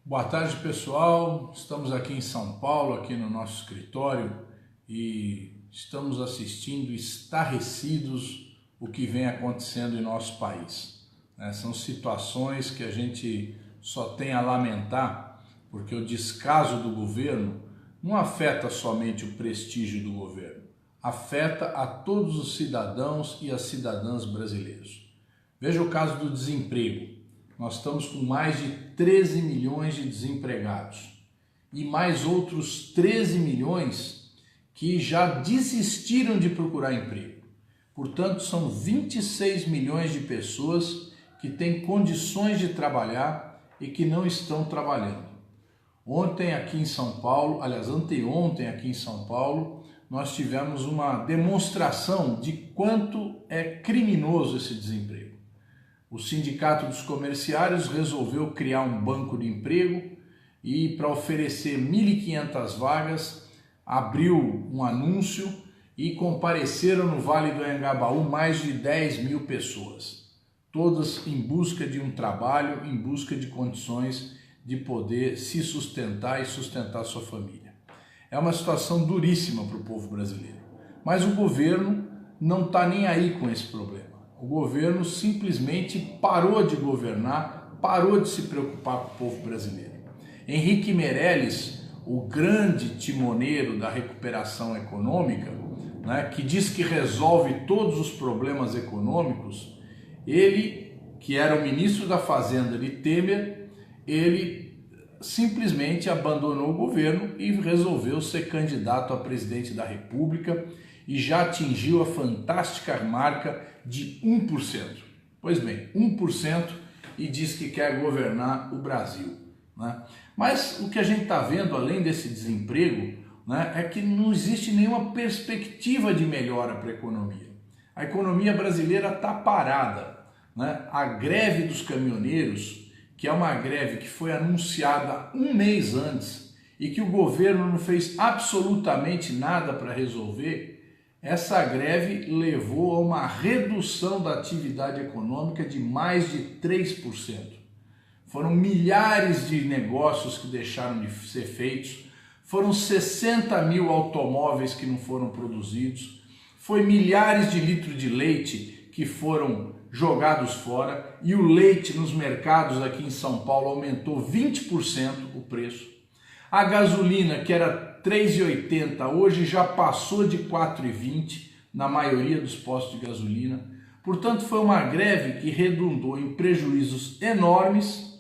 Boa tarde, pessoal. Estamos aqui em São Paulo, aqui no nosso escritório, e estamos assistindo estarrecidos o que vem acontecendo em nosso país. São situações que a gente só tem a lamentar, porque o descaso do governo não afeta somente o prestígio do governo, afeta a todos os cidadãos e as cidadãs brasileiros. Veja o caso do desemprego. Nós estamos com mais de 13 milhões de desempregados e mais outros 13 milhões que já desistiram de procurar emprego. Portanto, são 26 milhões de pessoas que têm condições de trabalhar e que não estão trabalhando. Ontem aqui em São Paulo, aliás, anteontem aqui em São Paulo, nós tivemos uma demonstração de quanto é criminoso esse desemprego. O Sindicato dos Comerciários resolveu criar um banco de emprego e, para oferecer 1.500 vagas, abriu um anúncio e compareceram no Vale do Anhangabaú mais de 10 mil pessoas, todas em busca de um trabalho, em busca de condições de poder se sustentar e sustentar sua família. É uma situação duríssima para o povo brasileiro, mas o governo não está nem aí com esse problema. O governo simplesmente parou de governar, parou de se preocupar com o povo brasileiro. Henrique Meirelles, o grande timoneiro da recuperação econômica, que diz que resolve todos os problemas econômicos, ele, que era o ministro da Fazenda de Temer, ele simplesmente abandonou o governo e resolveu ser candidato a presidente da República e já atingiu a fantástica marca de 1%. Pois bem, 1%, e diz que quer governar o Brasil. Mas o que a gente está vendo, além desse desemprego, é que não existe nenhuma perspectiva de melhora para a economia. A economia brasileira está parada. A greve dos caminhoneiros, que é uma greve que foi anunciada um mês antes e que o governo não fez absolutamente nada para resolver, essa greve levou a uma redução da atividade econômica de mais de 3%. Foram milhares de negócios que deixaram de ser feitos, foram 60 mil automóveis que não foram produzidos, foi milhares de litros de leite que foram jogados fora, e o leite nos mercados aqui em São Paulo aumentou 20% o preço. A gasolina, que era R$ 3,80, hoje já passou de R$ 4,20 na maioria dos postos de gasolina. Portanto, foi uma greve que redundou em prejuízos enormes,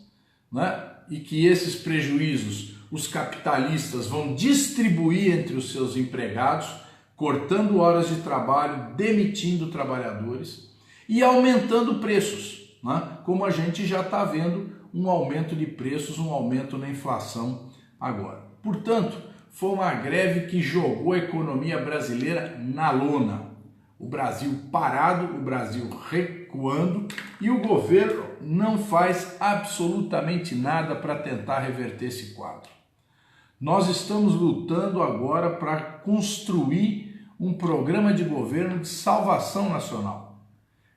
e que esses prejuízos os capitalistas vão distribuir entre os seus empregados, cortando horas de trabalho, demitindo trabalhadores e aumentando preços, como a gente já está vendo um aumento de preços, um aumento na inflação agora. Portanto, foi uma greve que jogou a economia brasileira na lona. O Brasil parado, o Brasil recuando, e o governo não faz absolutamente nada para tentar reverter esse quadro. Nós estamos lutando agora para construir um programa de governo de salvação nacional.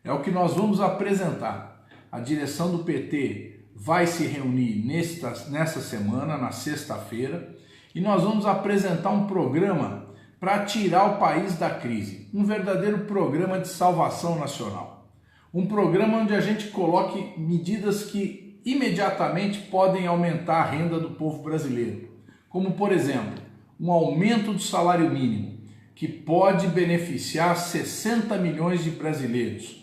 É o que nós vamos apresentar. A direção do PT vai se reunir nessa semana, na sexta-feira, e nós vamos apresentar um programa para tirar o país da crise, um verdadeiro programa de salvação nacional. Um programa onde a gente coloque medidas que imediatamente podem aumentar a renda do povo brasileiro, como, por exemplo, um aumento do salário mínimo, que pode beneficiar 60 milhões de brasileiros.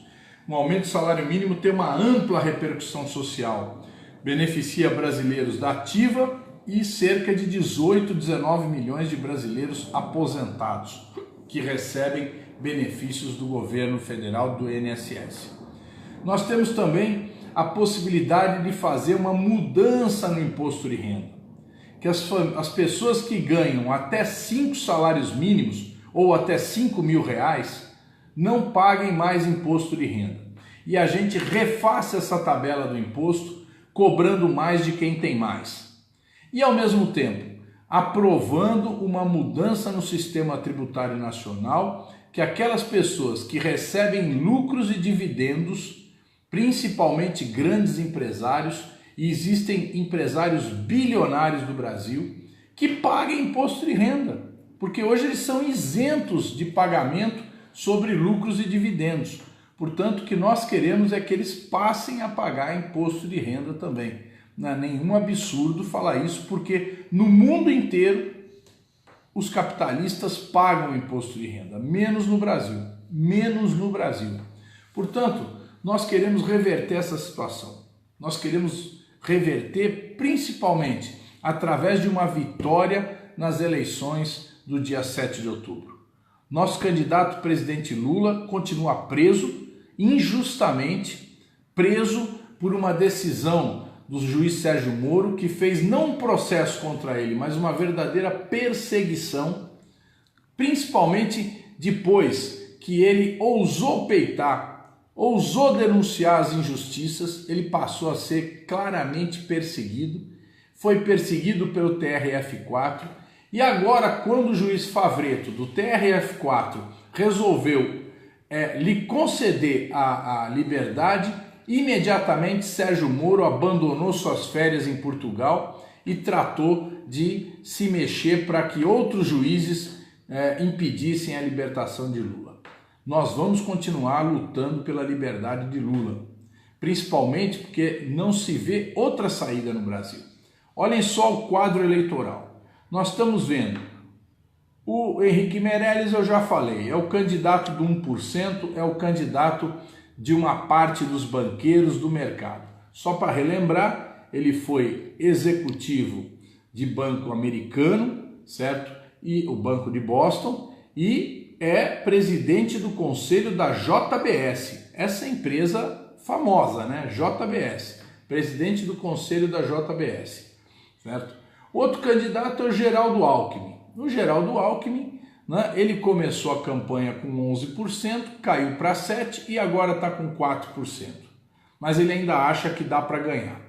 Um aumento do salário mínimo tem uma ampla repercussão social, beneficia brasileiros da ativa e cerca de 18, 19 milhões de brasileiros aposentados, que recebem benefícios do governo federal, do INSS. Nós temos também a possibilidade de fazer uma mudança no imposto de renda, que as pessoas que ganham até 5 salários mínimos ou até R$5.000 não paguem mais imposto de renda. E a gente refaça essa tabela do imposto, cobrando mais de quem tem mais. E, ao mesmo tempo, aprovando uma mudança no sistema tributário nacional, que aquelas pessoas que recebem lucros e dividendos, principalmente grandes empresários, e existem empresários bilionários do Brasil que pagam imposto de renda, porque hoje eles são isentos de pagamento sobre lucros e dividendos. Portanto, o que nós queremos é que eles passem a pagar imposto de renda também. Não é nenhum absurdo falar isso, porque no mundo inteiro os capitalistas pagam imposto de renda, menos no Brasil, menos no Brasil. Portanto, nós queremos reverter essa situação. Nós queremos reverter principalmente através de uma vitória nas eleições do dia 7 de outubro. Nosso candidato presidente Lula continua preso, injustamente, preso por uma decisão do juiz Sérgio Moro, que fez não um processo contra ele, mas uma verdadeira perseguição, principalmente depois que ele ousou peitar, ousou denunciar as injustiças, ele passou a ser claramente perseguido, foi perseguido pelo TRF4, e agora, quando o juiz Favreto, do TRF4, resolveu lhe conceder a liberdade, imediatamente Sérgio Moro abandonou suas férias em Portugal e tratou de se mexer para que outros juízes impedissem a libertação de Lula. Nós vamos continuar lutando pela liberdade de Lula, principalmente porque não se vê outra saída no Brasil. Olhem só o quadro eleitoral. Nós estamos vendo o Henrique Meirelles, eu já falei, é o candidato do 1%, é o candidato de uma parte dos banqueiros do mercado. Só para relembrar, ele foi executivo de banco americano, certo? E o Banco de Boston, e é presidente do conselho da JBS, essa empresa famosa, né? JBS, presidente do conselho da JBS, certo? Outro candidato é o Geraldo Alckmin. O Geraldo Alckmin, né, ele começou a campanha com 11%, caiu para 7% e agora está com 4%. Mas ele ainda acha que dá para ganhar.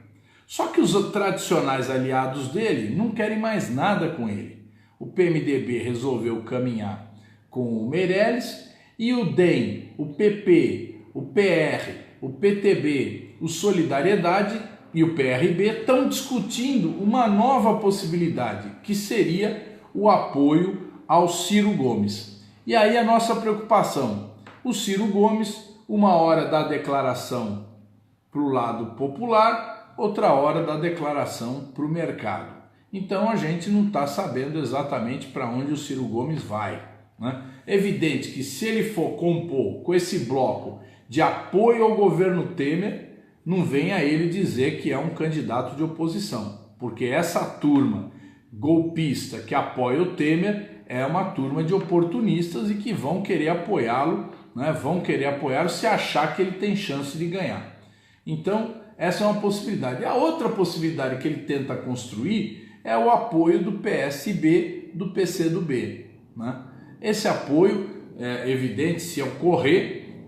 Só que os tradicionais aliados dele não querem mais nada com ele. O PMDB resolveu caminhar com o Meirelles e o DEM, o PP, o PR, o PTB, o Solidariedade e o PRB estão discutindo uma nova possibilidade, que seria o apoio ao Ciro Gomes. E aí a nossa preocupação, o Ciro Gomes, uma hora dá declaração para o lado popular, outra hora dá declaração para o mercado. Então a gente não está sabendo exatamente para onde o Ciro Gomes vai, né? É evidente que se ele for compor com esse bloco de apoio ao governo Temer, não venha ele dizer que é um candidato de oposição, porque essa turma golpista que apoia o Temer é uma turma de oportunistas e que vão querer apoiá-lo, né? Vão querer apoiá-lo se achar que ele tem chance de ganhar. Então, essa é uma possibilidade. A outra possibilidade que ele tenta construir é o apoio do PSB, do PCdoB, né? Esse apoio, é evidente, se ocorrer,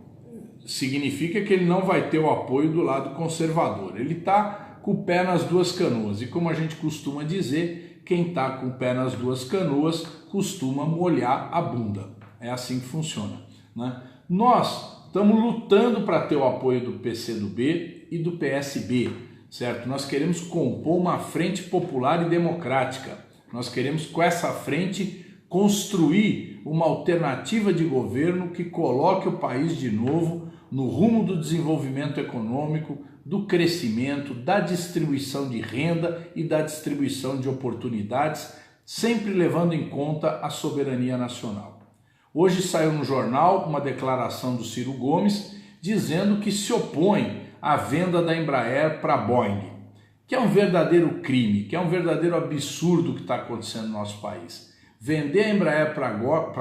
significa que ele não vai ter o apoio do lado conservador. Ele está com o pé nas duas canoas e, como a gente costuma dizer, quem está com o pé nas duas canoas costuma molhar a bunda. É assim que funciona, né? Nós estamos lutando para ter o apoio do PCdoB e do PSB, certo? Nós queremos compor uma frente popular e democrática. Nós queremos, com essa frente, construir uma alternativa de governo que coloque o país de novo no rumo do desenvolvimento econômico, do crescimento, da distribuição de renda e da distribuição de oportunidades, sempre levando em conta a soberania nacional. Hoje saiu no jornal uma declaração do Ciro Gomes dizendo que se opõe à venda da Embraer para a Boeing, que é um verdadeiro crime, que é um verdadeiro absurdo que está acontecendo no nosso país. Vender a Embraer para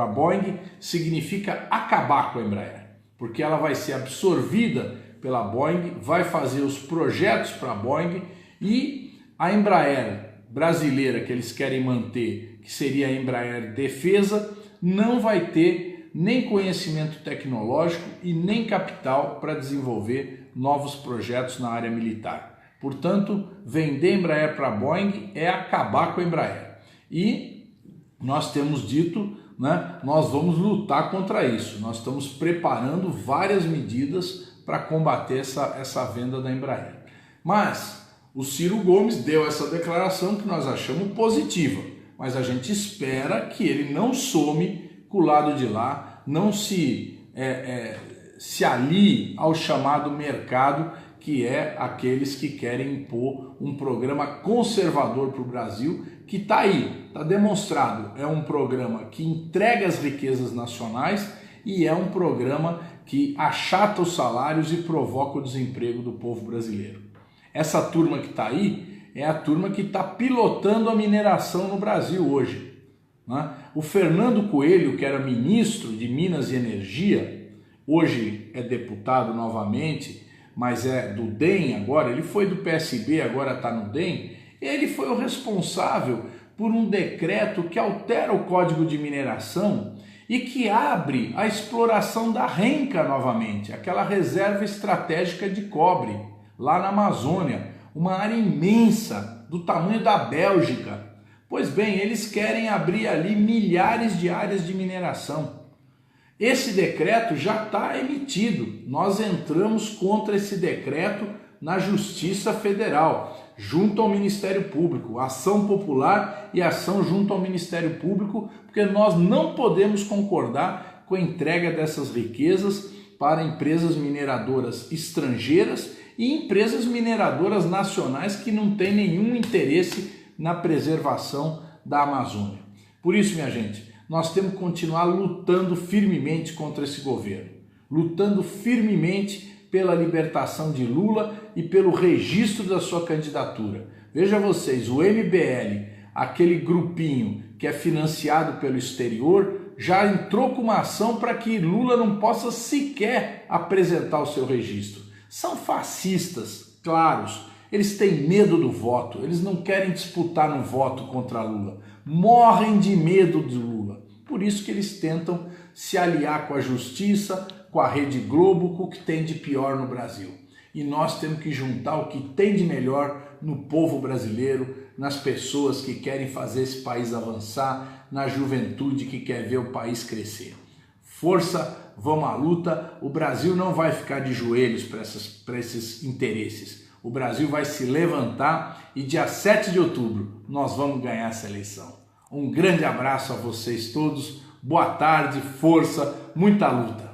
a Boeing significa acabar com a Embraer, porque ela vai ser absorvida pela Boeing, vai fazer os projetos para a Boeing e a Embraer brasileira que eles querem manter, que seria a Embraer Defesa, não vai ter nem conhecimento tecnológico e nem capital para desenvolver novos projetos na área militar. Portanto, vender Embraer para a Boeing é acabar com a Embraer. E nós temos dito, né, nós vamos lutar contra isso. Nós estamos preparando várias medidas para combater essa venda da Embraer. Mas O Ciro Gomes deu essa declaração que nós achamos positiva, mas a gente espera que ele não some com o lado de lá, não se alie ao chamado mercado, que é aqueles que querem impor um programa conservador para o Brasil, que está aí, está demonstrado. É um programa que entrega as riquezas nacionais e é um programa que achata os salários e provoca o desemprego do povo brasileiro. Essa turma que está aí é a turma que está pilotando a mineração no Brasil hoje, né? O Fernando Coelho, que era ministro de Minas e Energia, hoje é deputado novamente, mas é do DEM agora, ele foi do PSB, agora está no DEM, ele foi o responsável por um decreto que altera o Código de Mineração e que abre a exploração da Renca novamente, aquela reserva estratégica de cobre, lá na Amazônia, uma área imensa, do tamanho da Bélgica. Pois bem, eles querem abrir ali milhares de áreas de mineração. Esse decreto já está emitido. Nós entramos contra esse decreto na Justiça Federal, junto ao Ministério Público, ação popular e ação junto ao Ministério Público, porque nós não podemos concordar com a entrega dessas riquezas para empresas mineradoras estrangeiras e empresas mineradoras nacionais que não têm nenhum interesse na preservação da Amazônia. Por isso, minha gente, nós temos que continuar lutando firmemente contra esse governo, lutando firmemente pela libertação de Lula e pelo registro da sua candidatura. Veja vocês, o MBL, aquele grupinho que é financiado pelo exterior, já entrou com uma ação para que Lula não possa sequer apresentar o seu registro. São fascistas, claros, eles têm medo do voto, eles não querem disputar no voto contra Lula, morrem de medo de Lula. Por isso que eles tentam se aliar com a justiça, com a Rede Globo, com o que tem de pior no Brasil. E nós temos que juntar o que tem de melhor no povo brasileiro, nas pessoas que querem fazer esse país avançar, na juventude que quer ver o país crescer. Força, vamos à luta. O Brasil não vai ficar de joelhos para esses interesses. O Brasil vai se levantar e dia 7 de outubro nós vamos ganhar essa eleição. Um grande abraço a vocês todos, boa tarde, força, muita luta.